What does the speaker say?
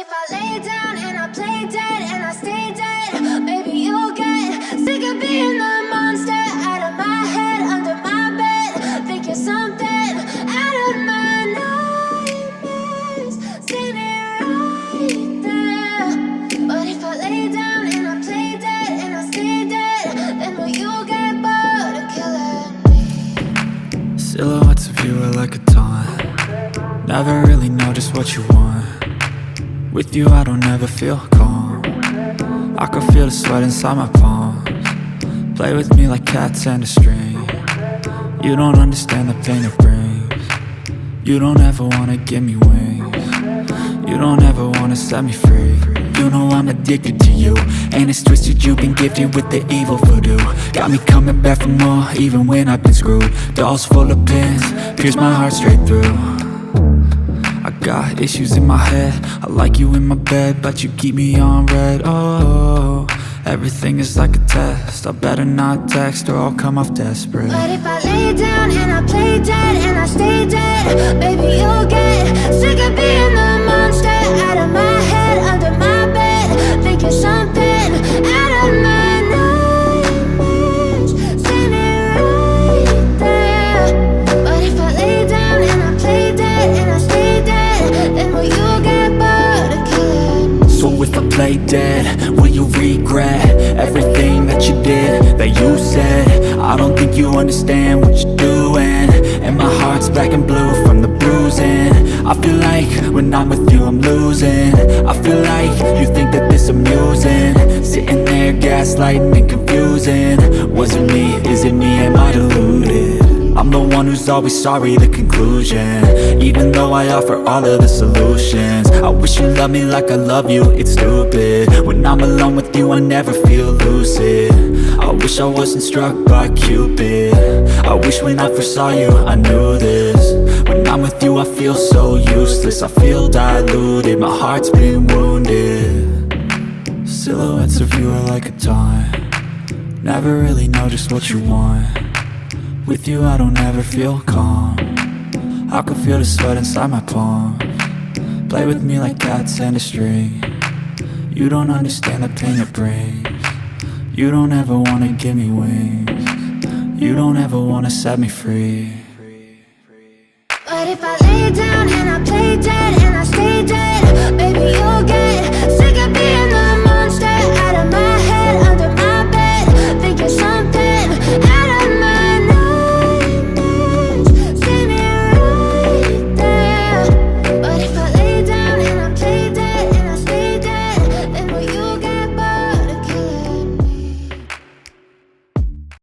if I lay down and I play dead and I stay dead, maybe you'll get sick of being the monster out of my head, under my bed. Think you're something out of my nightmares, standing right there. But if I lay down and I play dead and I stay dead, then will you get bored of killing me? Silhouettes of you are like a taunt. Never really know just what you want. With you I don't ever feel calm. I can feel the sweat inside my palms. Play with me like cats and a string. You don't understand the pain it brings. You don't ever wanna give me wings. You don't ever wanna set me free. You know I'm addicted to you, and it's twisted, you've been gifted with the evil voodoo. Got me coming back for more, even when I've been screwed. Dolls full of pins, pierce my heart straight through. I got issues in my head, I like you in my bed, but you keep me on red. Oh, everything is like a test, I better not text or I'll come off desperate. But if I lay down and I play dead and I stay dead, maybe you'll get sick of being the monster out of my head, under my bed. Think you're something out of my nightmares, standing right there. But if I lay down and I play dead and I stay dead, then will you get bored of killing me? So if I play dead, will you regret everything that you did, that you said? I don't think you understand what you're doing, and my heart's black and blue from the bruising. I feel like when I'm with you I'm losing. I feel like you think that this amusing, sitting there gaslighting and confusing. Was it me? Is it me? Am I deluded? I'm the one who's always sorry, the conclusion. Even though I offer all of the solutions, I wish you loved me like I love you, it's stupid. When I'm alone with you I never feel lucid. I wish I wasn't struck by Cupid. I wish when I first saw you I knew this. When I'm with you I feel so useless, I feel diluted, my heart's been wounded. Silhouettes of you are like a taunt. Never really know just what you want. With you I don't ever feel calm. I can feel the sweat inside my palms. Play with me like cats and a string. You don't understand the pain it brings. You don't ever wanna give me wings. You don't ever wanna set me free. But if I lay down